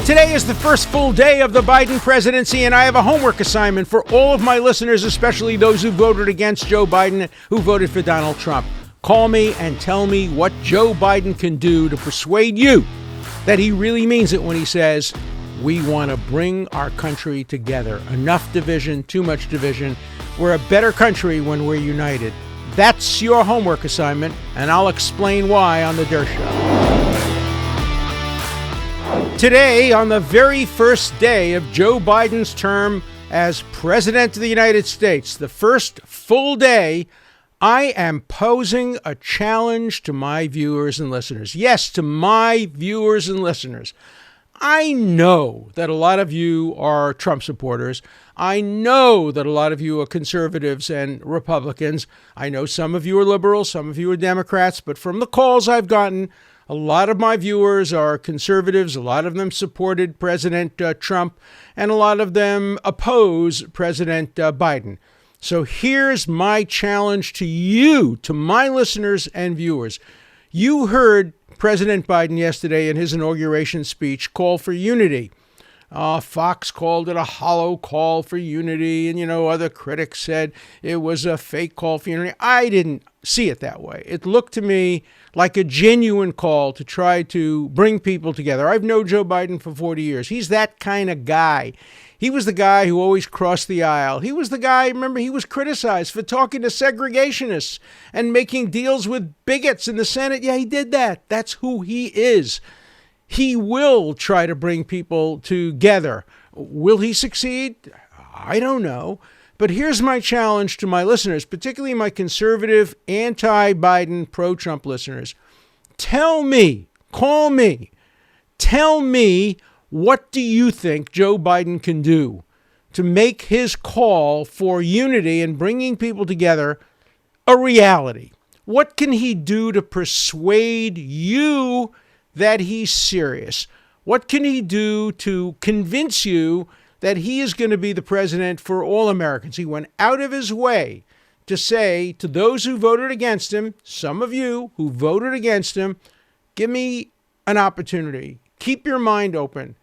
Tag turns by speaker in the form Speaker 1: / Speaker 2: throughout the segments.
Speaker 1: Today is the first full day of the Biden presidency, and I have a homework assignment for all of my listeners, especially those who voted against Joe Biden, who voted for Donald Trump. Call me and tell me what Joe Biden can do to persuade you that he really means it when he says, we want to bring our country together. Enough division, too much division. We're a better country when we're united. That's your homework assignment, and I'll explain why on the Dershow. Today, on the very first day of Joe Biden's term as President of the United States, the first full day, I am posing a challenge to my viewers and listeners. Yes, to my viewers and listeners. I know that a lot of you are Trump supporters. I know that a lot of you are conservatives and Republicans. I know some of you are liberals, some of you are Democrats, but from the calls I've gotten, a lot of my viewers are conservatives. A lot of them supported President Trump, and a lot of them oppose President Biden. So here's my challenge to you, to my listeners and viewers. You heard President Biden yesterday in his inauguration speech call for unity. Fox called it a hollow call for unity, and, other critics said it was a fake call for unity. I didn't see it that way. It looked to me like a genuine call to try to bring people together. I've known Joe Biden for 40 years. He's that kind of guy. He was the guy who always crossed the aisle. He was the guy, remember, he was criticized for talking to segregationists and making deals with bigots in the Senate. Yeah, he did that. That's who he is. He will try to bring people together. Will he succeed? I don't know. But here's my challenge to my listeners, particularly my conservative, anti-Biden, pro-Trump listeners. Tell me, call me, tell me, what do you think Joe Biden can do to make his call for unity and bringing people together a reality? What can he do to persuade you that he's serious? What can he do to convince you that he is going to be the president for all Americans? He went out of his way to say to those who voted against him, some of you who voted against him, give me an opportunity. Keep your mind open.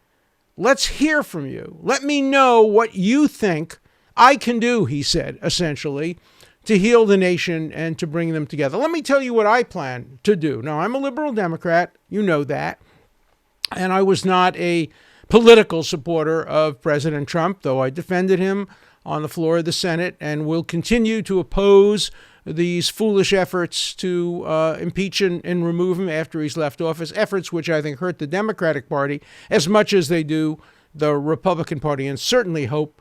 Speaker 1: Let's hear from you. Let me know what you think I can do, he said, essentially, to heal the nation and to bring them together. Let me tell you what I plan to do. Now, I'm a liberal Democrat. You know that. And I was not a political supporter of President Trump, though I defended him on the floor of the Senate and will continue to oppose these foolish efforts to impeach and remove him after he's left office, efforts which I think hurt the Democratic Party as much as they do the Republican Party, and certainly help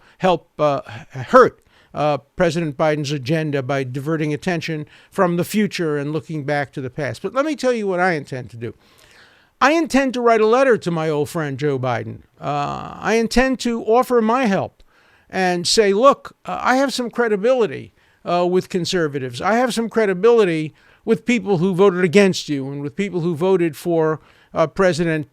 Speaker 1: hurt President Biden's agenda by diverting attention from the future and looking back to the past. But let me tell you what I intend to do. I intend to write a letter to my old friend Joe Biden. I intend to offer my help and say, look, I have some credibility with conservatives. I have some credibility with people who voted against you and with people who voted for President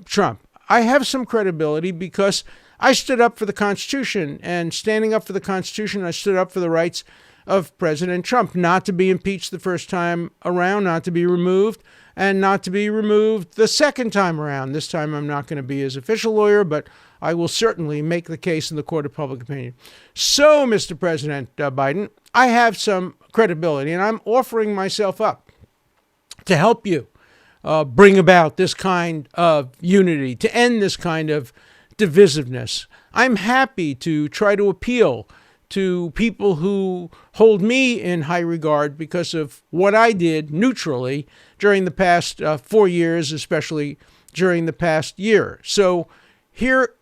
Speaker 1: Trump. I have some credibility because I stood up for the Constitution, and standing up for the Constitution, I stood up for the rights of President Trump, not to be impeached the first time around, not to be removed, and not to be removed the second time around. This time I'm not going to be his official lawyer, but I will certainly make the case in the court of public opinion. So, Mr. President Biden, I have some credibility, and I'm offering myself up to help you bring about this kind of unity, to end this kind of divisiveness. I'm happy to try to appeal to people who hold me in high regard because of what I did neutrally during the past 4 years, especially during the past year. So here,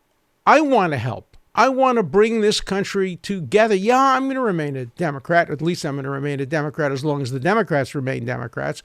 Speaker 1: I want to help. I want to bring this country together. Yeah, I'm going to remain a Democrat. At least I'm going to remain a Democrat as long as the Democrats remain Democrats.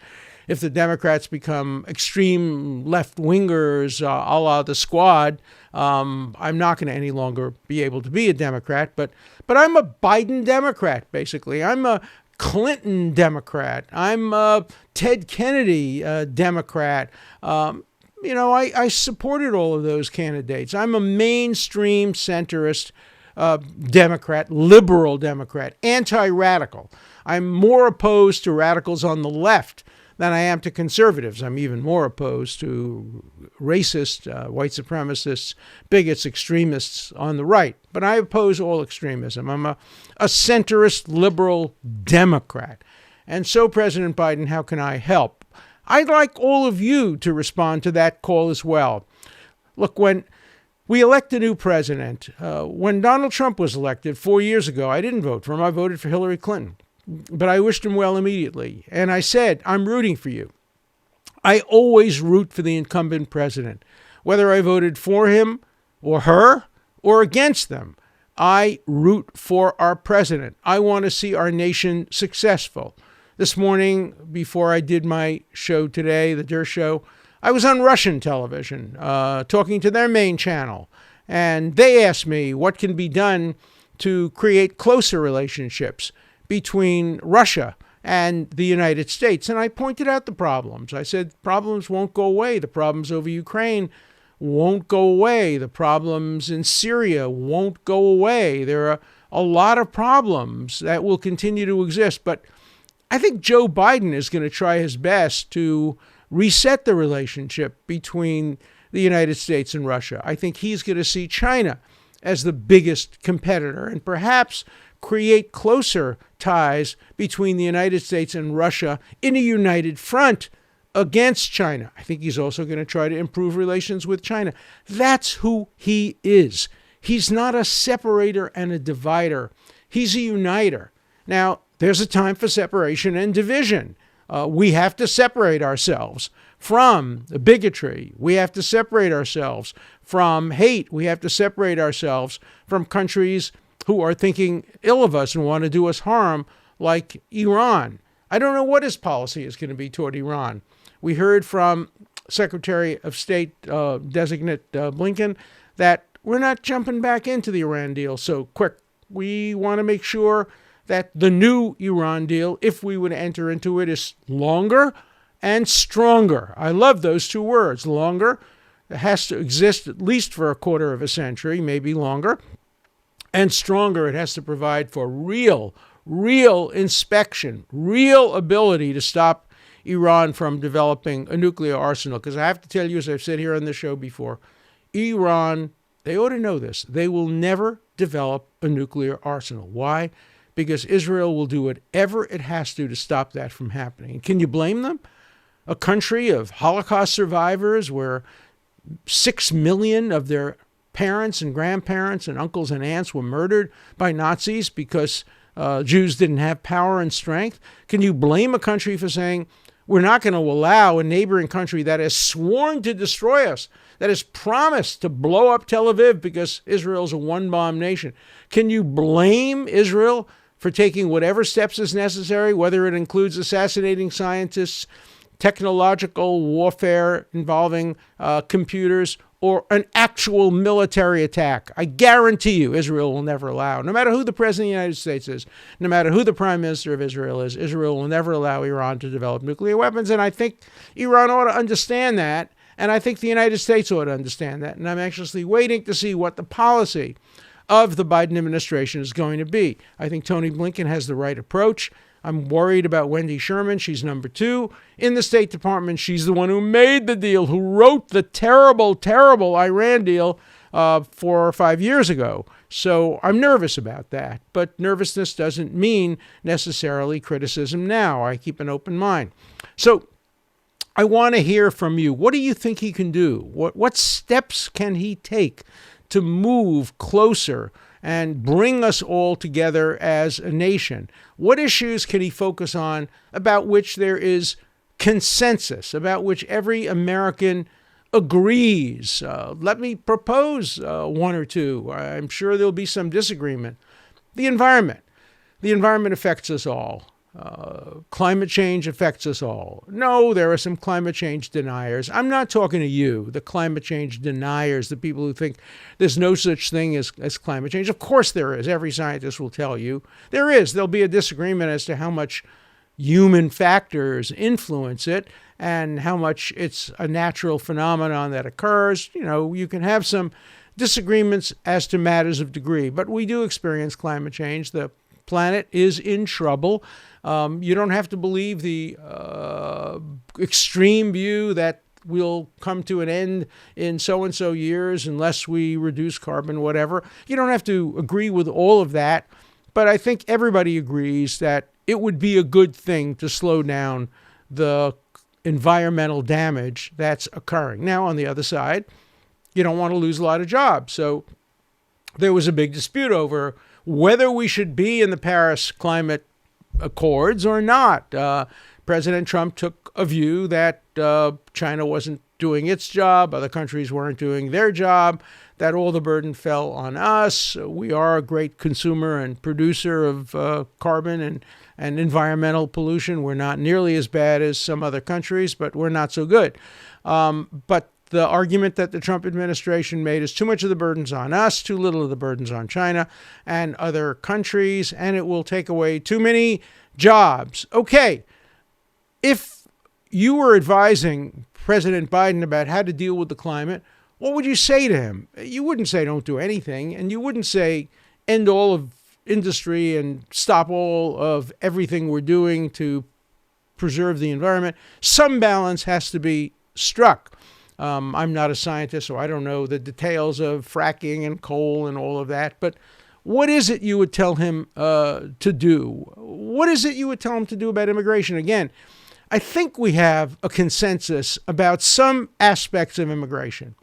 Speaker 1: If the Democrats become extreme left-wingers a la the Squad, I'm not going to any longer be able to be a Democrat. But I'm a Biden Democrat, basically. I'm a Clinton Democrat. I'm a Ted Kennedy Democrat. I supported all of those candidates. I'm a mainstream centrist Democrat, liberal Democrat, anti-radical. I'm more opposed to radicals on the left than I am to conservatives. I'm even more opposed to racist, white supremacists, bigots, extremists on the right. But I oppose all extremism. I'm a centrist, liberal Democrat. And so, President Biden, how can I help? I'd like all of you to respond to that call as well. Look, when we elect a new president, when Donald Trump was elected 4 years ago, I didn't vote for him. I voted for Hillary Clinton. But I wished him well immediately. And I said, I'm rooting for you. I always root for the incumbent president. Whether I voted for him or her or against them, I root for our president. I want to see our nation successful. This morning, before I did my show today, the Dershow, I was on Russian television talking to their main channel. And they asked me what can be done to create closer relationships between Russia and the United States. And I pointed out the problems. I said, problems won't go away. The problems over Ukraine won't go away. The problems in Syria won't go away. There are a lot of problems that will continue to exist. But I think Joe Biden is going to try his best to reset the relationship between the United States and Russia. I think he's going to see China as the biggest competitor and perhaps create closer ties between the United States and Russia in a united front against China. I think he's also going to try to improve relations with China. That's who he is. He's not a separator and a divider. He's a uniter. Now, there's a time for separation and division. We have to separate ourselves from bigotry. We have to separate ourselves from hate. We have to separate ourselves from countries who are thinking ill of us and want to do us harm, like Iran. I don't know what his policy is going to be toward Iran. We heard from Secretary of State designate Blinken that we're not jumping back into the Iran deal so quick. We want to make sure that the new Iran deal, if we would enter into it, is longer and stronger. I love those two words, longer. It has to exist at least for a quarter of a century, maybe longer. And stronger, it has to provide for real inspection, real ability to stop Iran from developing a nuclear arsenal. Because I have to tell you, as I've said here on the show before, Iran, they ought to know this, they will never develop a nuclear arsenal. Why? Because Israel will do whatever it has to stop that from happening. Can you blame them? A country of Holocaust survivors where 6 million of their parents and grandparents and uncles and aunts were murdered by Nazis because Jews didn't have power and strength. Can you blame a country for saying, we're not going to allow a neighboring country that has sworn to destroy us, that has promised to blow up Tel Aviv because Israel's a one-bomb nation? Can you blame Israel for taking whatever steps is necessary, whether it includes assassinating scientists, technological warfare involving computers, or an actual military attack? I guarantee you Israel will never allow, no matter who the president of the United States is, no matter who the prime minister of Israel is, Israel will never allow Iran to develop nuclear weapons. And I think Iran ought to understand that. And I think the United States ought to understand that. And I'm anxiously waiting to see what the policy of the Biden administration is going to be. I think Tony Blinken has the right approach. I'm worried about Wendy Sherman. She's number 2 in the State Department. She's the one who made the deal, who wrote the terrible, terrible Iran deal 4 or 5 years ago. So I'm nervous about that. But nervousness doesn't mean necessarily criticism now. I keep an open mind. So I want to hear from you. What do you think he can do? What steps can he take to move closer and bring us all together as a nation? What issues can he focus on about which there is consensus, about which every American agrees? Let me propose one or two. I'm sure there'll be some disagreement. The environment. The environment affects us all. Climate change affects us all. No, there are some climate change deniers. I'm not talking to you, the climate change deniers, the people who think there's no such thing as climate change. Of course there is. Every scientist will tell you there is. There'll be a disagreement as to how much human factors influence it and how much it's a natural phenomenon that occurs. You know, you can have some disagreements as to matters of degree, but we do experience climate change. The planet is in trouble. You don't have to believe the extreme view that we'll come to an end in so-and-so years unless we reduce carbon, whatever. You don't have to agree with all of that, but I think everybody agrees that it would be a good thing to slow down the environmental damage that's occurring. Now, on the other side, you don't want to lose a lot of jobs. So there was a big dispute over whether we should be in the Paris Climate Accords or not. President Trump took a view that China wasn't doing its job, other countries weren't doing their job, that all the burden fell on us. We are a great consumer and producer of carbon and environmental pollution. We're not nearly as bad as some other countries, but we're not so good. But the argument that the Trump administration made is too much of the burden's on us, too little of the burden's on China and other countries, and it will take away too many jobs. Okay, if you were advising President Biden about how to deal with the climate, what would you say to him? You wouldn't say don't do anything, and you wouldn't say end all of industry and stop all of everything we're doing to preserve the environment. Some balance has to be struck. I'm not a scientist, so I don't know the details of fracking and coal and all of that, but what is it you would tell him to do? What is it you would tell him to do about immigration? Again, I think we have a consensus about some aspects of immigration.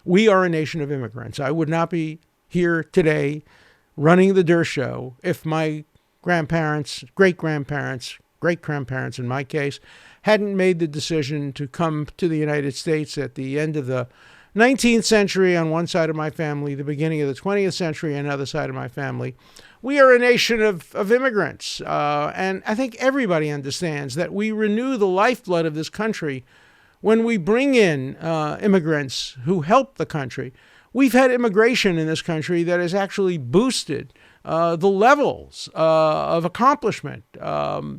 Speaker 1: We are a nation of immigrants. I would not be here today running the Dershow if my grandparents, great-grandparents in my case, hadn't made the decision to come to the United States at the end of the 19th century on one side of my family, the beginning of the 20th century on the other side of my family. We are a nation of immigrants, and I think everybody understands that we renew the lifeblood of this country when we bring in immigrants who help the country. We've had immigration in this country that has actually boosted the levels of accomplishment,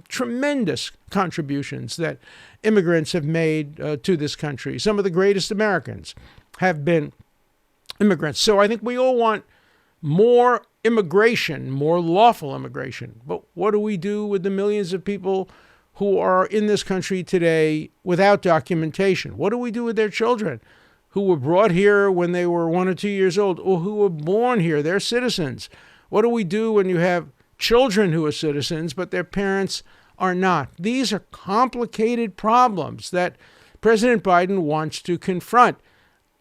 Speaker 1: tremendous contributions that immigrants have made to this country. Some of the greatest Americans have been immigrants. So I think we all want more immigration, more lawful immigration. But what do we do with the millions of people who are in this country today without documentation? What do we do with their children who were brought here when they were 1 or 2 years old, or who were born here? They're citizens. What do we do when you have children who are citizens, but their parents are not? These are complicated problems that President Biden wants to confront.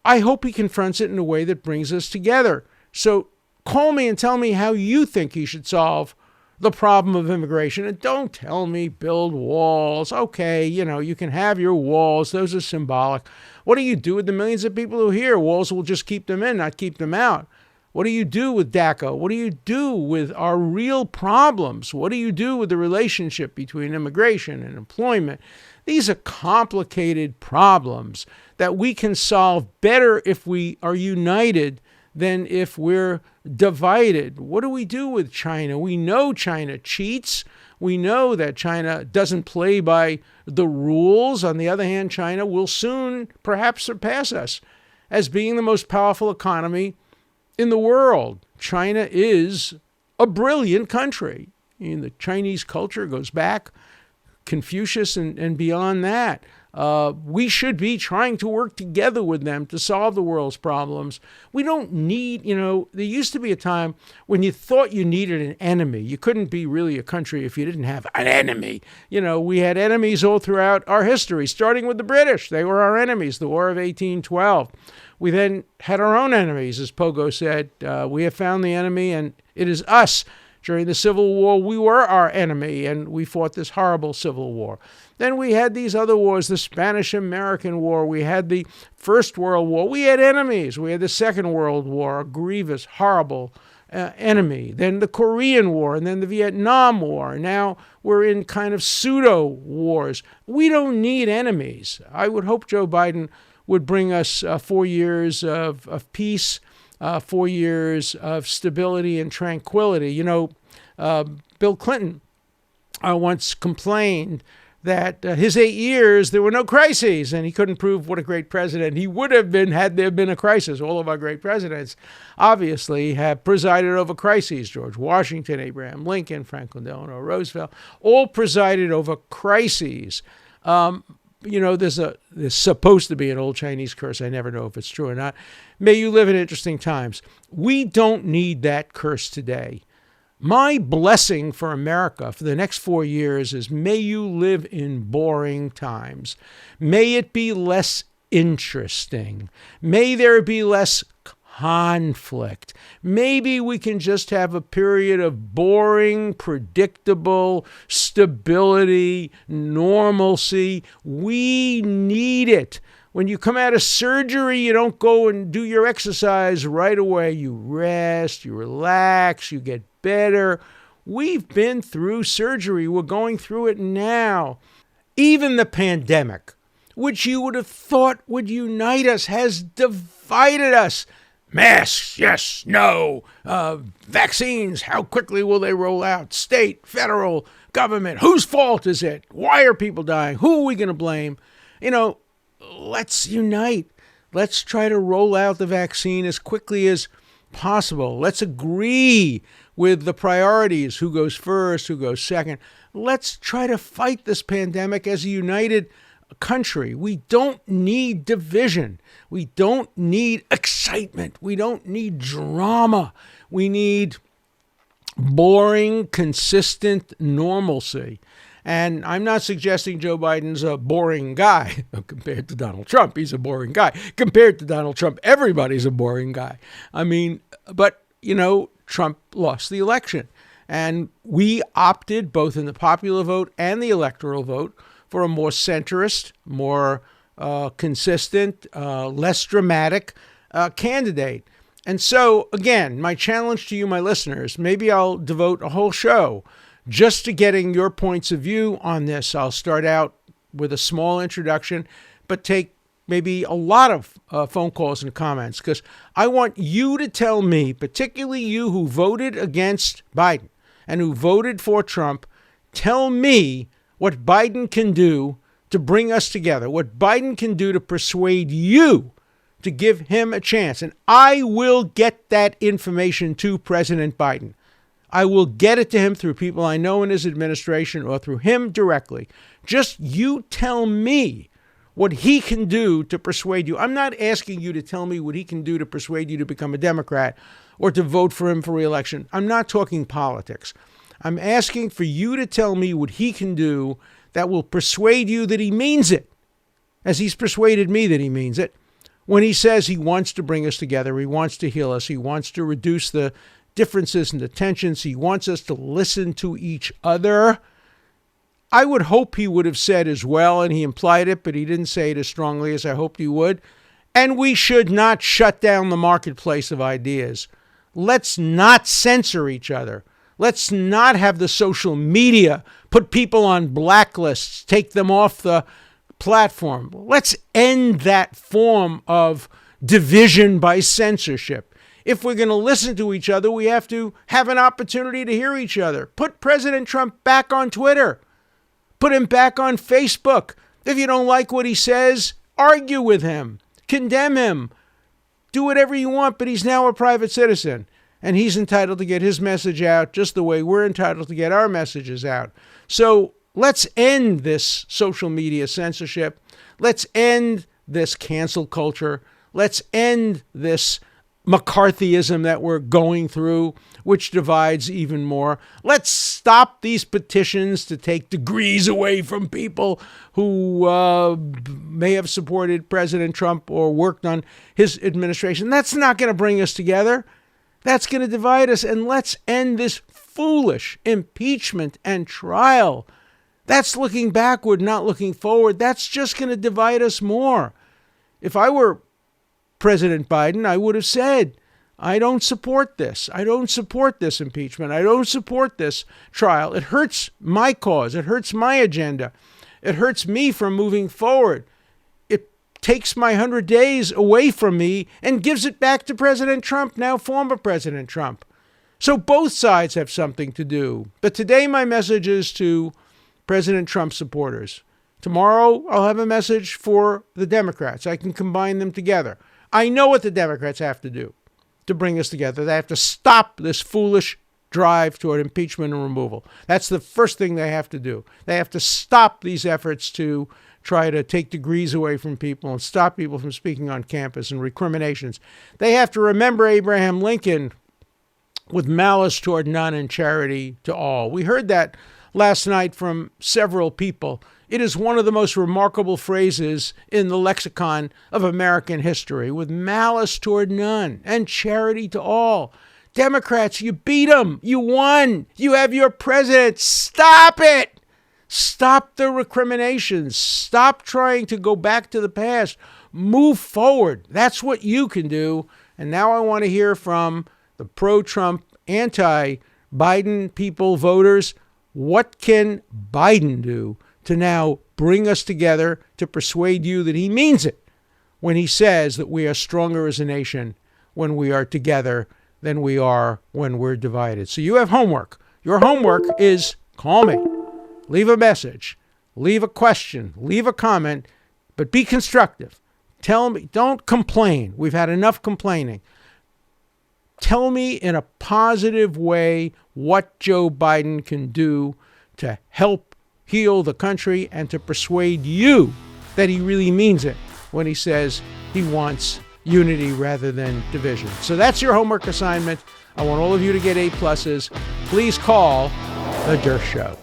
Speaker 1: I hope he confronts it in a way that brings us together. So call me and tell me how you think he should solve the problem of immigration. And don't tell me build walls. Okay, you can have your walls. Those are symbolic. What do you do with the millions of people who are here? Walls will just keep them in, not keep them out. What do you do with DACA? What do you do with our real problems? What do you do with the relationship between immigration and employment? These are complicated problems that we can solve better if we are united than if we're divided. What do we do with China? We know China cheats. We know that China doesn't play by the rules. On the other hand, China will soon perhaps surpass us as being the most powerful economy in the world. China is a brilliant country. The Chinese culture goes back Confucius and beyond that. We should be trying to work together with them to solve the world's problems. We don't need, there used to be a time when you thought you needed an enemy. You couldn't be really a country if you didn't have an enemy. We had enemies all throughout our history, starting with the British. They were our enemies, the War of 1812. We then had our own enemies, as Pogo said. We have found the enemy, and it is us. During the Civil War, we were our enemy, and we fought this horrible Civil War. Then we had these other wars, the Spanish-American War. We had the First World War. We had enemies. We had the Second World War, a grievous, horrible enemy. Then the Korean War, and then the Vietnam War. Now we're in kind of pseudo-wars. We don't need enemies. I would hope Joe Biden would bring us 4 years of peace, 4 years of stability and tranquility. Bill Clinton once complained that his 8 years, there were no crises, and he couldn't prove what a great president he would have been had there been a crisis. All of our great presidents, obviously, have presided over crises. George Washington, Abraham Lincoln, Franklin Delano Roosevelt, all presided over crises. There's supposed to be an old Chinese curse. I never know if it's true or not. May you live in interesting times. We don't need that curse today. My blessing for America for the next 4 years is may you live in boring times. May it be less interesting. May there be less conflict. Maybe we can just have a period of boring, predictable stability, normalcy. We need it. When you come out of surgery, you don't go and do your exercise right away. You rest, you relax, you get better. We've been through surgery. We're going through it now. Even the pandemic, which you would have thought would unite us, has divided us. Masks, yes, no. Vaccines, how quickly will they roll out? State, federal, government, whose fault is it? Why are people dying? Who are we going to blame? Let's unite. Let's try to roll out the vaccine as quickly as possible. Let's agree with the priorities, who goes first, who goes second. Let's try to fight this pandemic as a united country. We don't need division. We don't need excitement. We don't need drama. We need boring, consistent normalcy. And I'm not suggesting Joe Biden's a boring guy compared to Donald Trump. He's a boring guy. Compared to Donald Trump, everybody's a boring guy. But Trump lost the election. And we opted, both in the popular vote and the electoral vote, for a more centrist, more consistent, less dramatic candidate. And so, again, my challenge to you, my listeners, maybe I'll devote a whole show just to getting your points of view on this. I'll start out with a small introduction, but take maybe a lot of phone calls and comments, because I want you to tell me, particularly you who voted against Biden and who voted for Trump, tell me what Biden can do to bring us together, what Biden can do to persuade you to give him a chance. And I will get that information to President Biden. I will get it to him through people I know in his administration or through him directly. Just you tell me what he can do to persuade you. I'm not asking you to tell me what he can do to persuade you to become a Democrat or to vote for him for re-election. I'm not talking politics. I'm asking for you to tell me what he can do that will persuade you that he means it, as he's persuaded me that he means it, when he says he wants to bring us together, he wants to heal us, he wants to reduce the differences and the tensions, he wants us to listen to each other. I would hope he would have said as well, and he implied it, but he didn't say it as strongly as I hoped he would, and we should not shut down the marketplace of ideas. Let's not censor each other. Let's not have the social media put people on blacklists, take them off the platform. Let's end that form of division by censorship. If we're going to listen to each other, we have to have an opportunity to hear each other. Put President Trump back on Twitter. Put him back on Facebook. If you don't like what he says, argue with him. Condemn him. Do whatever you want, but he's now a private citizen. And he's entitled to get his message out just the way we're entitled to get our messages out. So let's end this social media censorship. Let's end this cancel culture. Let's end this McCarthyism that we're going through, which divides even more. Let's stop these petitions to take degrees away from people who may have supported President Trump or worked on his administration. That's not going to bring us together. That's going to divide us. And let's end this foolish impeachment and trial. That's looking backward, not looking forward. That's just going to divide us more. If I were President Biden, I would have said, I don't support this. I don't support this impeachment. I don't support this trial. It hurts my cause. It hurts my agenda. It hurts me from moving forward. It takes my 100 days away from me and gives it back to President Trump, now former President Trump. So both sides have something to do. But today my message is to President Trump supporters. Tomorrow, I'll have a message for the Democrats. I can combine them together. I know what the Democrats have to do to bring us together. They have to stop this foolish drive toward impeachment and removal. That's the first thing they have to do. They have to stop these efforts to try to take degrees away from people and stop people from speaking on campus and recriminations. They have to remember Abraham Lincoln, with malice toward none and charity to all. We heard that last night from several people. It is one of the most remarkable phrases in the lexicon of American history, with malice toward none and charity to all. Democrats, you beat them. You won. You have your president. Stop it. Stop the recriminations. Stop trying to go back to the past. Move forward. That's what you can do. And now I want to hear from the pro-Trump, anti-Biden people, voters. What can Biden do to now bring us together, to persuade you that he means it when he says that we are stronger as a nation when we are together than we are when we're divided? So you have homework. Your homework is call me, leave a message, leave a question, leave a comment, but be constructive. Tell me, don't complain. We've had enough complaining. Tell me in a positive way what Joe Biden can do to help heal the country and to persuade you that he really means it when he says he wants unity rather than division. So that's your homework assignment. I want all of you to get A pluses. Please call the Dershow.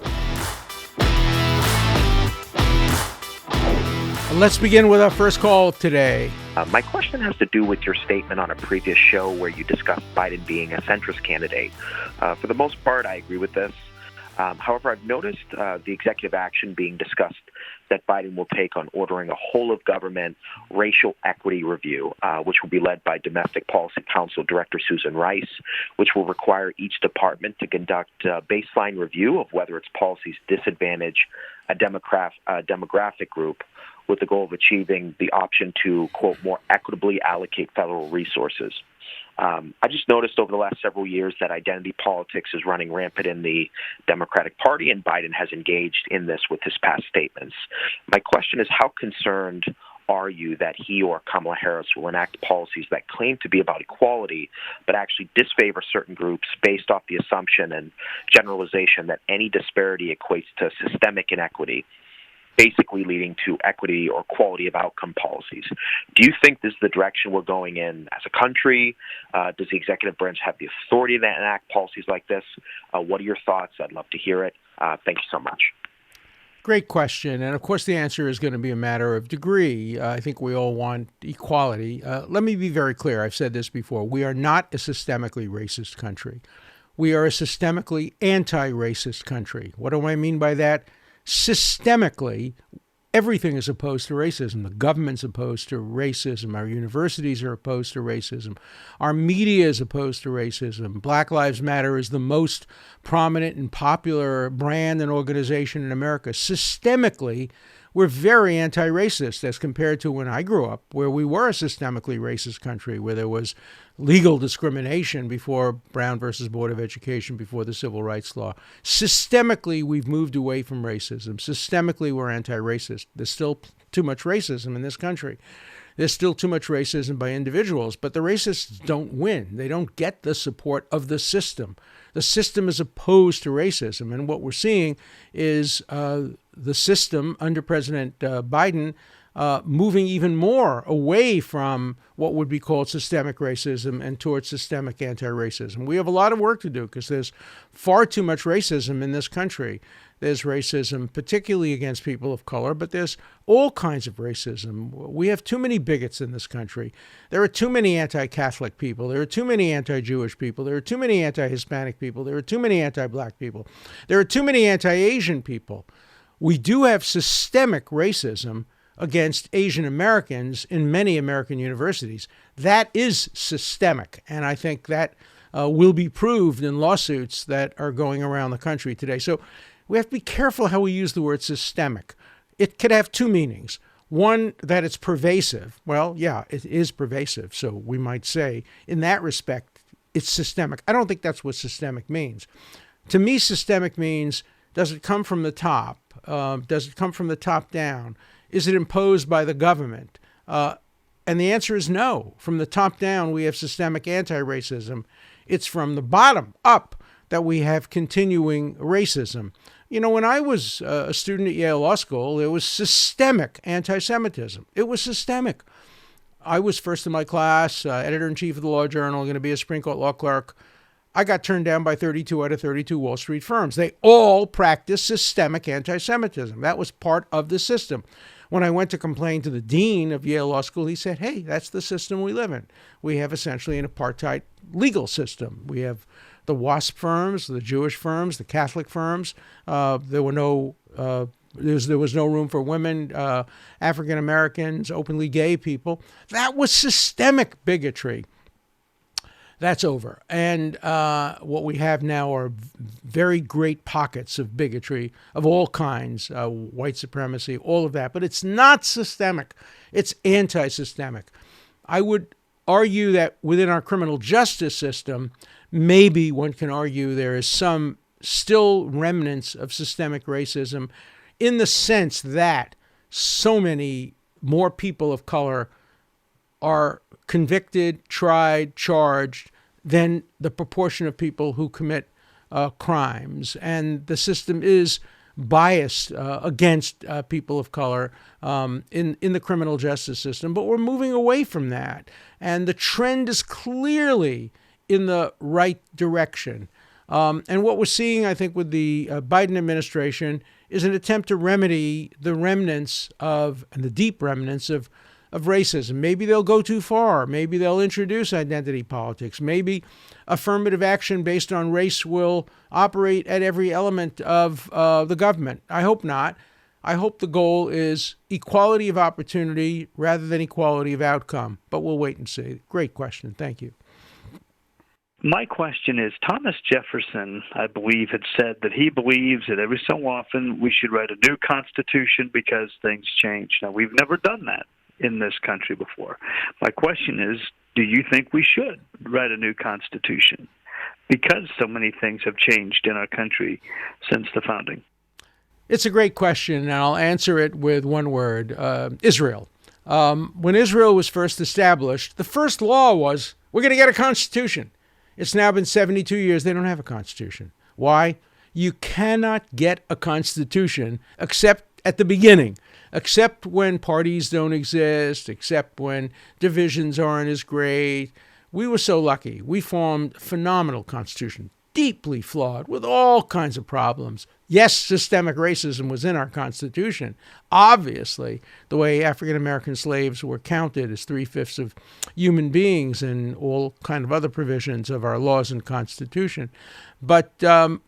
Speaker 1: Let's begin with our first call today.
Speaker 2: My question has to do with your statement on a previous show where you discussed Biden being a centrist candidate. For the most part, I agree with this. However, I've noticed the executive action being discussed that Biden will take on ordering a whole-of-government racial equity review, which will be led by Domestic Policy Council Director Susan Rice, which will require each department to conduct a baseline review of whether its policies disadvantage a demographic group, with the goal of achieving the option to, quote, more equitably allocate federal resources. I just noticed over the last several years that identity politics is running rampant in the Democratic Party, and Biden has engaged in this with his past statements. My question is, how concerned are you that he or Kamala Harris will enact policies that claim to be about equality, but actually disfavor certain groups based off the assumption and generalization that any disparity equates to systemic inequity, basically leading to equity or quality of outcome policies? Do you think this is the direction we're going in as a country? Does the executive branch have the authority to enact policies like this? What are your thoughts? I'd love to hear it. Thank you so much.
Speaker 1: Great question. And of course, the answer is going to be a matter of degree. I think we all want equality. Let me be very clear. I've said this before. We are not a systemically racist country. We are a systemically anti-racist country. What do I mean by that? Systemically, everything is opposed to racism. The government's opposed to racism. Our universities are opposed to racism. Our media is opposed to racism. Black Lives Matter is the most prominent and popular brand and organization in America. Systemically, we're very anti-racist as compared to when I grew up, where we were a systemically racist country, where there was legal discrimination before Brown versus Board of Education, before the Civil Rights Law. Systemically, we've moved away from racism. Systemically, we're anti-racist. There's still too much racism in this country. There's still too much racism by individuals, but the racists don't win. They don't get the support of the system. The system is opposed to racism, and what we're seeing is the system under President Biden moving even more away from what would be called systemic racism and towards systemic anti-racism. We have a lot of work to do because there's far too much racism in this country. There's racism, particularly against people of color, but there's all kinds of racism. We have too many bigots in this country. There are too many anti-Catholic people. There are too many anti-Jewish people. There are too many anti-Hispanic people. There are too many anti-Black people. There are too many anti-Asian people. We do have systemic racism against Asian Americans in many American universities. That is systemic, and I think that will be proved in lawsuits that are going around the country today. So we have to be careful how we use the word systemic. It could have two meanings. One, that it's pervasive. Well, yeah, it is pervasive. So we might say, in that respect, it's systemic. I don't think that's what systemic means. To me, systemic means, does it come from the top? Does it come from the top down? Is it imposed by the government? And the answer is no. From the top down, we have systemic anti-racism. It's from the bottom up that we have continuing racism. You know, when I was a student at Yale Law School, there was systemic anti-Semitism. It was systemic. I was first in my class, editor-in-chief of the Law Journal, going to be a Supreme Court law clerk. I got turned down by 32 out of 32 Wall Street firms. They all practiced systemic anti-Semitism. That was part of the system. When I went to complain to the dean of Yale Law School, he said, hey, that's the system we live in. We have essentially an apartheid legal system. We have the WASP firms, the Jewish firms, the Catholic firms. There was no room for women, African Americans, openly gay people. That was systemic bigotry. That's over. And what we have now are very great pockets of bigotry of all kinds, white supremacy, all of that. But it's not systemic. It's anti-systemic. I would argue that within our criminal justice system, maybe one can argue there is some still remnants of systemic racism in the sense that so many more people of color are convicted, tried, charged than the proportion of people who commit crimes. And the system is biased against people of color in the criminal justice system. But we're moving away from that. And the trend is clearly in the right direction. And what we're seeing, I think, with the Biden administration is an attempt to remedy the remnants of, and the deep remnants of racism. Maybe they'll go too far. Maybe they'll introduce identity politics. Maybe affirmative action based on race will operate at every element of the government. I hope not. I hope the goal is equality of opportunity rather than equality of outcome. But we'll wait and see. Great question. Thank you.
Speaker 3: My question is, Thomas Jefferson, I believe, had said that he believes that every so often we should write a new constitution because things change. Now, we've never done that in this country before. My question is, do you think we should write a new constitution because so many things have changed in our country since the founding?
Speaker 1: It's a great question, and I'll answer it with one word, Israel. When Israel was first established, the first law was, we're going to get a constitution. It's now been 72 years. They don't have a constitution. Why? You cannot get a constitution except at the beginning, except when parties don't exist, except when divisions aren't as great. We were so lucky. We formed a phenomenal constitution, deeply flawed, with all kinds of problems. Yes, systemic racism was in our Constitution. Obviously, the way African-American slaves were counted as 3/5 of human beings and all kind of other provisions of our laws and Constitution. But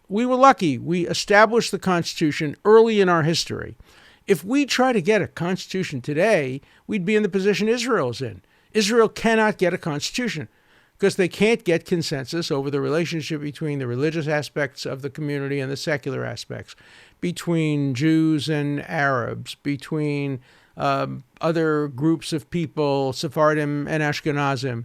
Speaker 1: we were lucky. We established the Constitution early in our history. If we try to get a Constitution today, we'd be in the position Israel's in. Israel cannot get a Constitution because they can't get consensus over the relationship between the religious aspects of the community and the secular aspects, between Jews and Arabs, between other groups of people, Sephardim and Ashkenazim.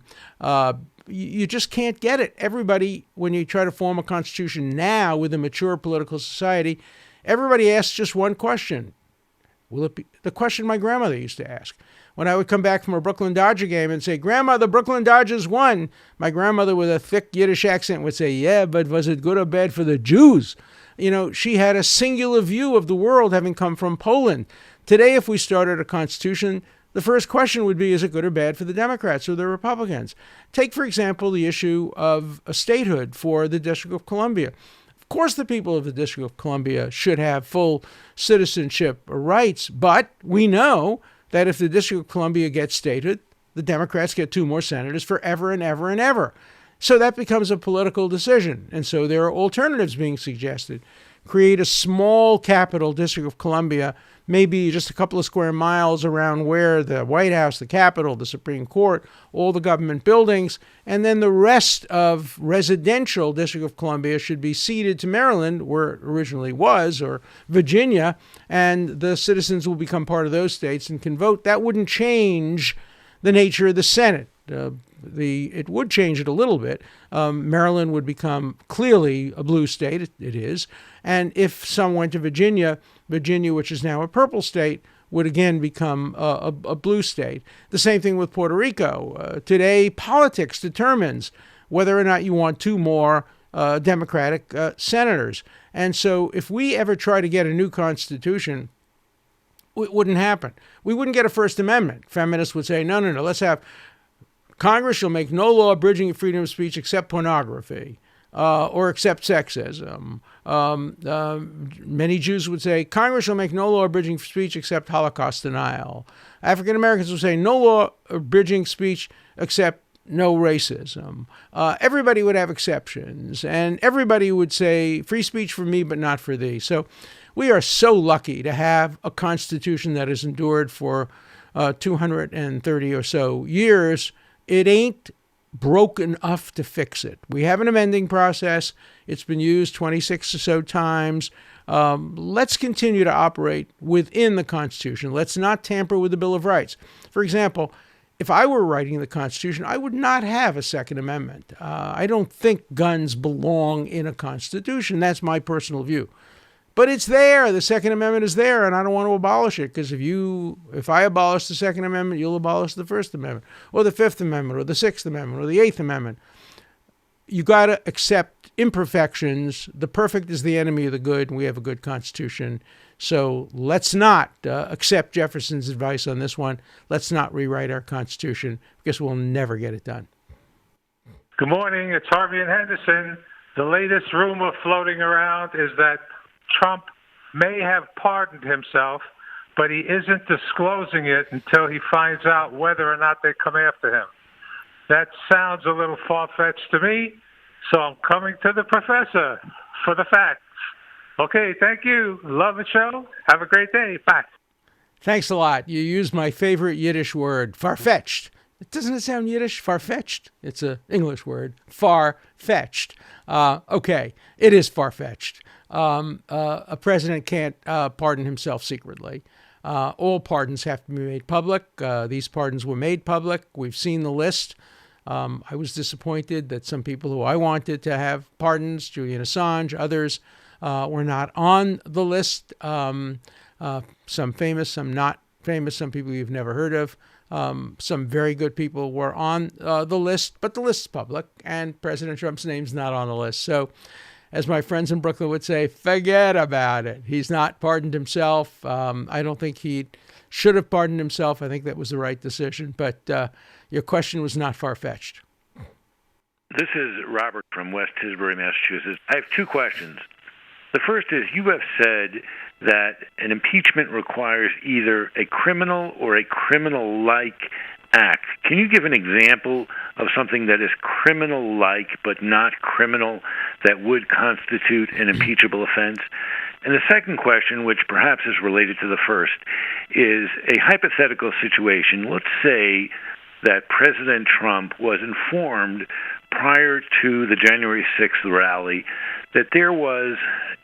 Speaker 1: You just can't get it. Everybody, when you try to form a constitution now with a mature political society, everybody asks just one question. Will it be the question my grandmother used to ask? When I would come back from a Brooklyn Dodger game and say, Grandma, the Brooklyn Dodgers won, my grandmother with a thick Yiddish accent would say, yeah, but was it good or bad for the Jews? You know, she had a singular view of the world having come from Poland. Today, if we started a constitution, the first question would be, is it good or bad for the Democrats or the Republicans? Take, for example, the issue of a statehood for the District of Columbia. Of course, the people of the District of Columbia should have full citizenship rights, but we know that if the District of Columbia gets statehood, the Democrats get 2 more senators forever and ever and ever. So that becomes a political decision. And so there are alternatives being suggested. Create a small capital, District of Columbia, maybe just a couple of square miles around where the White House, the Capitol, the Supreme Court, all the government buildings, and then the rest of residential District of Columbia should be ceded to Maryland, where it originally was, or Virginia, and the citizens will become part of those states and can vote. That wouldn't change the nature of the Senate. It would change it a little bit. Maryland would become clearly a blue state. It is. And if some went to Virginia, Virginia, which is now a purple state, would again become a blue state. The same thing with Puerto Rico. Today, politics determines whether or not you want two more Democratic senators. And so if we ever try to get a new constitution, it wouldn't happen. We wouldn't get a First Amendment. Feminists would say, no, let's have Congress shall make no law abridging freedom of speech except pornography. Or accept sexism. Many Jews would say, Congress shall make no law abridging speech except Holocaust denial. African Americans would say, no law abridging speech except no racism. Everybody would have exceptions, and everybody would say, free speech for me, but not for thee. So we are so lucky to have a Constitution that has endured for 230 or so years. It ain't broke enough to fix it. We have an amending process. It's been used 26 or so times. Let's continue to operate within the Constitution. Let's not tamper with the Bill of Rights. For example, if I were writing the Constitution, I would not have a Second Amendment. I don't think guns belong in a Constitution. That's my personal view. But it's there. The Second Amendment is there, and I don't want to abolish it, because if I abolish the Second Amendment, you'll abolish the First Amendment, or the Fifth Amendment, or the Sixth Amendment, or the Eighth Amendment. You got to accept imperfections. The perfect is the enemy of the good, and we have a good Constitution. So let's not accept Jefferson's advice on this one. Let's not rewrite our Constitution, because we'll never get it done.
Speaker 4: Good morning. It's Harvey and Henderson. The latest rumor floating around is that Trump may have pardoned himself, but he isn't disclosing it until he finds out whether or not they come after him. That sounds a little far-fetched to me, so I'm coming to the professor for the facts. Okay, thank you. Love the show. Have a great day. Bye.
Speaker 1: Thanks a lot. You used my favorite Yiddish word, far-fetched. Doesn't it sound Yiddish? Far-fetched? It's an English word. Far-fetched. Okay, it is far-fetched. A president can't pardon himself secretly. All pardons have to be made public. These pardons were made public. We've seen the list. I was disappointed that some people who I wanted to have pardons, Julian Assange, others, were not on the list. Some famous, some not famous, some people you've never heard of. Some very good people were on the list, but the list's public, and President Trump's name's not on the list. So, as my friends in Brooklyn would say, forget about it. He's not pardoned himself. I don't think he should have pardoned himself. I think that was the right decision. But your question was not far-fetched.
Speaker 5: This is Robert from West Tisbury, Massachusetts. I have two questions. The first is, you have said that an impeachment requires either a criminal or a criminal-like act. Can you give an example of something that is criminal-like but not criminal that would constitute an impeachable offense? And the second question, which perhaps is related to the first, is a hypothetical situation. Let's say that President Trump was informed prior to the January 6th rally that there was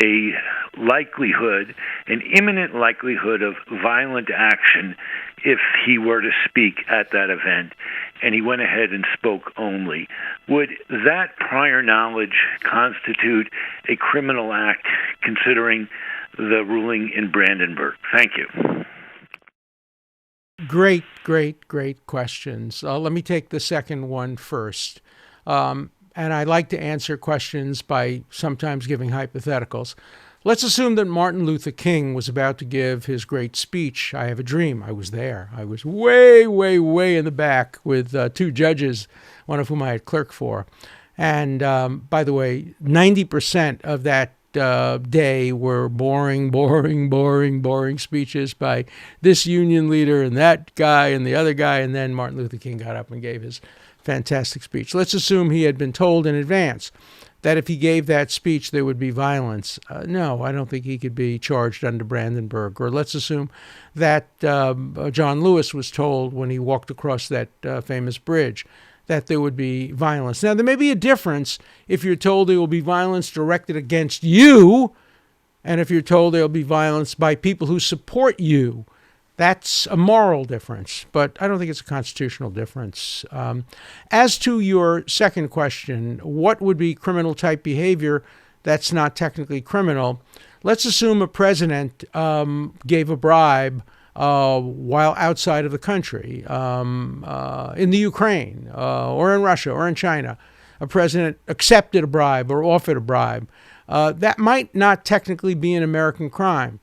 Speaker 5: a likelihood, an imminent likelihood of violent action if he were to speak at that event, and he went ahead and spoke only. Would that prior knowledge constitute a criminal act, considering the ruling in Brandenburg? Thank you.
Speaker 1: Great questions. Let me take the second one first. And I like to answer questions by sometimes giving hypotheticals. Let's assume that Martin Luther King was about to give his great speech, I Have a Dream. I was there. I was way in the back with two judges, one of whom I had clerked for. And by the way, 90% of that day were boring speeches by this union leader and that guy and the other guy. And then Martin Luther King got up and gave his fantastic speech. Let's assume he had been told in advance that if he gave that speech, there would be violence. No, I don't think he could be charged under Brandenburg. Or let's assume that John Lewis was told when he walked across that famous bridge that there would be violence. Now, there may be a difference if you're told there will be violence directed against you, and if you're told there will be violence by people who support you. That's a moral difference, but I don't think it's a constitutional difference. As to your second question, what would be criminal-type behavior that's not technically criminal. Let's assume a president gave a bribe while outside of the country, in the Ukraine or in Russia or in China. A president accepted a bribe or offered a bribe. That might not technically be an American crime.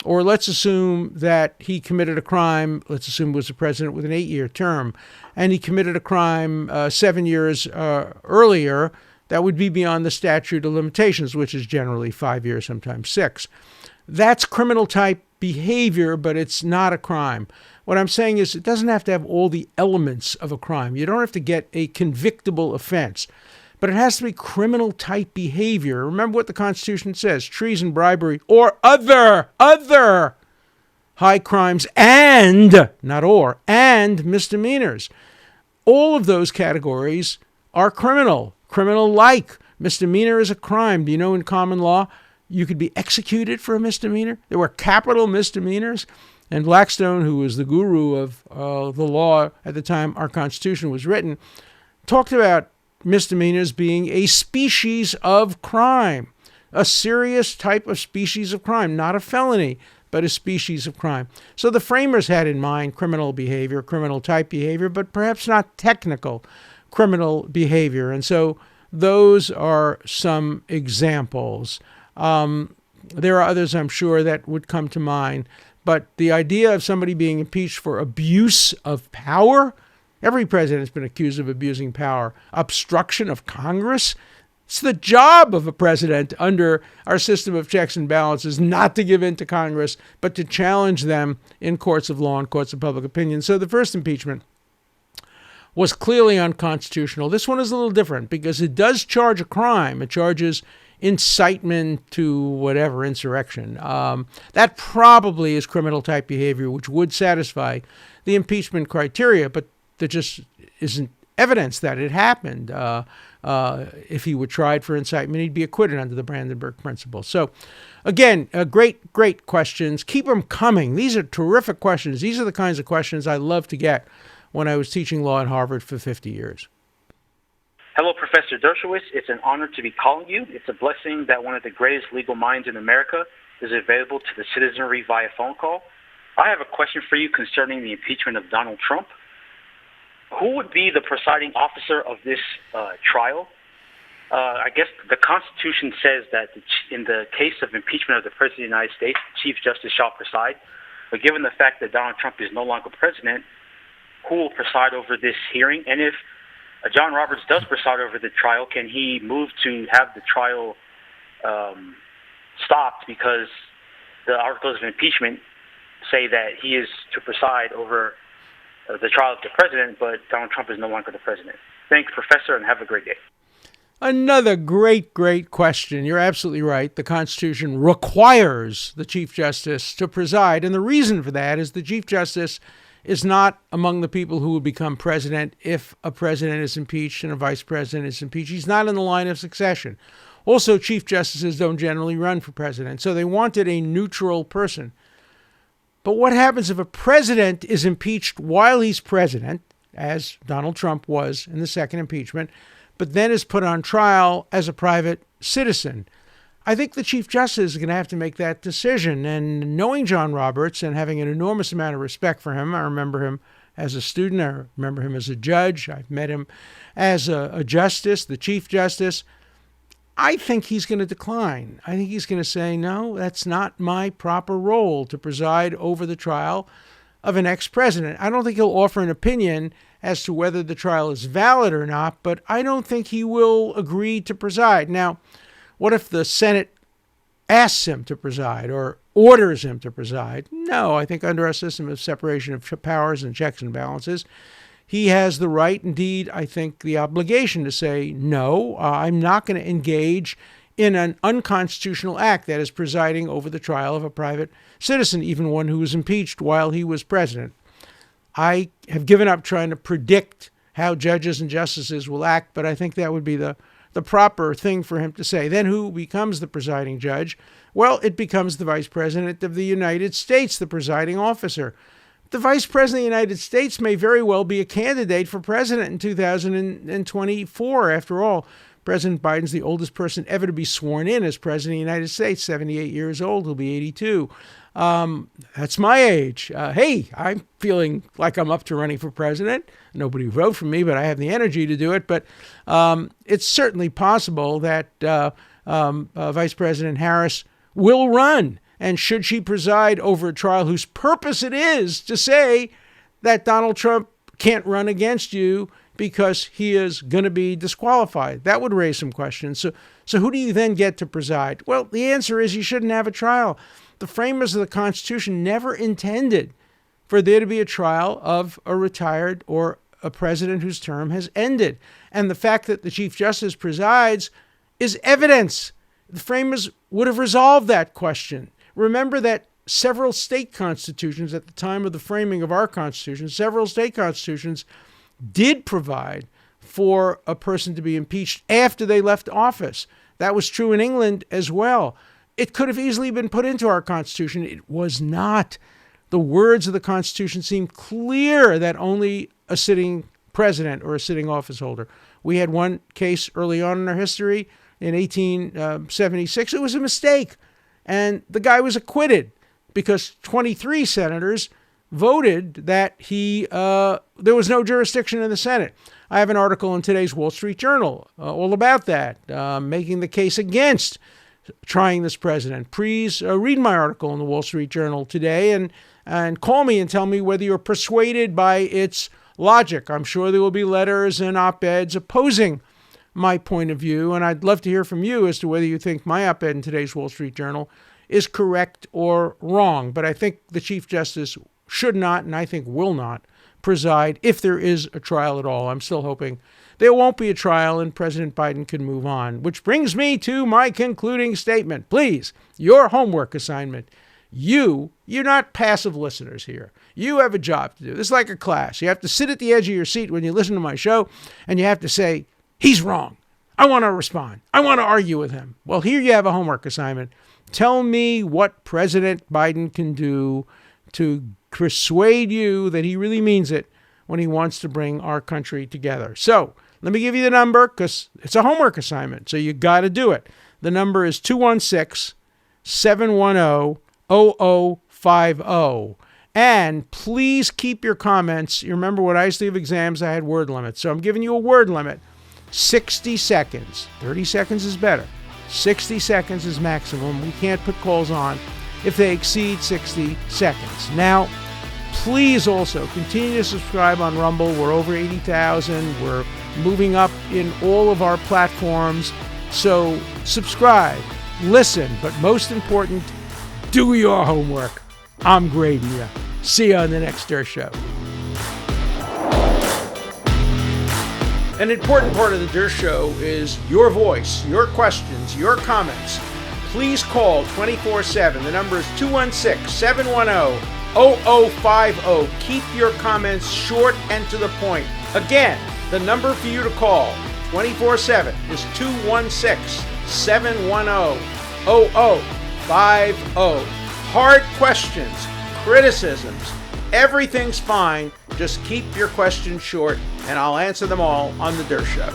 Speaker 1: Or let's assume that he committed a crime. Let's assume he was a president with an 8-year term, and he committed a crime 7 years earlier. That would be beyond the statute of limitations, which is generally 5 years, sometimes 6. That's criminal type behavior, but it's not a crime. What I'm saying is it doesn't have to have all the elements of a crime. You don't have to get a convictable offense, but it has to be criminal type behavior. Remember what the Constitution says: treason, bribery, or other high crimes and, not or, and misdemeanors. All of those categories are criminal. Criminal-like. Misdemeanor is a crime. Do you know in common law you could be executed for a misdemeanor? There were capital misdemeanors. And Blackstone, who was the guru of the law at the time our Constitution was written, talked about misdemeanors being a species of crime, a serious type of species of crime, not a felony, but a species of crime. So the framers had in mind criminal behavior, criminal type behavior, but perhaps not technical criminal behavior. And so those are some examples. There are others, I'm sure, that would come to mind. But the idea of somebody being impeached for abuse of power, every president's been accused of abusing power, obstruction of Congress. It's the job of a president under our system of checks and balances not to give in to Congress, but to challenge them in courts of law and courts of public opinion. So the first impeachment was clearly unconstitutional. This one is a little different because it does charge a crime. It charges incitement to whatever, insurrection. That probably is criminal type behavior, which would satisfy the impeachment criteria, but there just isn't evidence that it happened. If he were tried for incitement, he'd be acquitted under the Brandenburg principle. So again, great questions. Keep them coming. These are terrific questions. These are the kinds of questions I love to get when I was teaching law at Harvard for 50 years.
Speaker 6: Hello, Professor Dershowitz. It's an honor to be calling you. It's a blessing that one of the greatest legal minds in America is available to the citizenry via phone call. I have a question for you concerning the impeachment of Donald Trump. Who would be the presiding officer of this trial? I guess the Constitution says that in the case of impeachment of the President of the United States, the Chief Justice shall preside. But given the fact that Donald Trump is no longer president, who will preside over this hearing? And if John Roberts does preside over the trial, can he move to have the trial stopped because the articles of impeachment say that he is to preside over the trial of the president, but Donald Trump is no longer the president? Thanks, Professor, and have a great day.
Speaker 1: Another great question. You're absolutely right. The Constitution requires the Chief Justice to preside, and the reason for that is the Chief Justice is not among the people who would become president if a president is impeached and a vice president is impeached. He's not in the line of succession. Also, chief justices don't generally run for president, so they wanted a neutral person. But what happens if a president is impeached while he's president, as Donald Trump was in the second impeachment, but then is put on trial as a private citizen? I think the Chief Justice is going to have to make that decision. And knowing John Roberts and having an enormous amount of respect for him, I remember him as a student, I remember him as a judge, I've met him as a justice, the Chief Justice. I think he's going to decline. I think he's going to say, no, that's not my proper role to preside over the trial of an ex-president. I don't think he'll offer an opinion as to whether the trial is valid or not, but I don't think he will agree to preside. Now, what if the Senate asks him to preside or orders him to preside? No, I think under our system of separation of powers and checks and balances, he has the right, indeed, I think the obligation to say, no, I'm not going to engage in an unconstitutional act, that is presiding over the trial of a private citizen, even one who was impeached while he was president. I have given up trying to predict how judges and justices will act, but I think that would be the proper thing for him to say. Then who becomes the presiding judge? Well, it becomes the Vice President of the United States, the presiding officer. The Vice President of the United States may very well be a candidate for president in 2024. After all, President Biden's the oldest person ever to be sworn in as president of the United States, 78 years old. He'll be 82. That's my age. Hey, I'm feeling like I'm up to running for president. Nobody voted for me, but I have the energy to do it. But it's certainly possible that Vice President Harris will run. And should she preside over a trial whose purpose it is to say that Donald Trump can't run against you because he is going to be disqualified, that would raise some questions. So who do you then get to preside? Well, the answer is you shouldn't have a trial. The framers of the Constitution never intended for there to be a trial of a retired or a president whose term has ended. And the fact that the Chief Justice presides is evidence. The framers would have resolved that question. Remember that several state constitutions at the time of the framing of our Constitution, several state constitutions did provide for a person to be impeached after they left office. That was true in England as well. It could have easily been put into our Constitution. It was not. The words of the Constitution seem clear that only a sitting president or a sitting office holder. We had one case early on in our history in 1876. It was a mistake. And the guy was acquitted because 23 senators voted that there was no jurisdiction in the Senate. I have an article in today's Wall Street Journal all about that, making the case against trying this president. Please read my article in the Wall Street Journal today and call me and tell me whether you're persuaded by its logic. I'm sure there will be letters and op-eds opposing my point of view, and I'd love to hear from you as to whether you think my op-ed in today's Wall Street Journal is correct or wrong. But I think the Chief Justice should not, and I think will not, preside if there is a trial at all. I'm still hoping there won't be a trial and President Biden can move on. Which brings me to my concluding statement. Please, your homework assignment. You're not passive listeners here. You have a job to do. This is like a class. You have to sit at the edge of your seat when you listen to my show, and you have to say, he's wrong. I want to respond. I want to argue with him. Well, here you have a homework assignment. Tell me what President Biden can do to persuade you that he really means it when he wants to bring our country together. So let me give you the number because it's a homework assignment. So you got to do it. The number is 216-710-0050. And please keep your comments. You remember when I used to give exams, I had word limits. So I'm giving you a word limit. 60 seconds. 30 seconds is better. 60 seconds is maximum. We can't put calls on if they exceed 60 seconds. Now, please also continue to subscribe on Rumble. We're over 80,000. We're moving up in all of our platforms. So subscribe, listen, but most important, do your homework. I'm grading you. See you on the next Dershow. An important part of the Dershow is your voice, your questions, your comments. Please call 24/7. The number is 216-710-0050. Keep your comments short and to the point. Again, the number for you to call 24/7 is 216-710-0050. Hard questions, criticisms, everything's fine. Just keep your questions short, and I'll answer them all on the Dershow.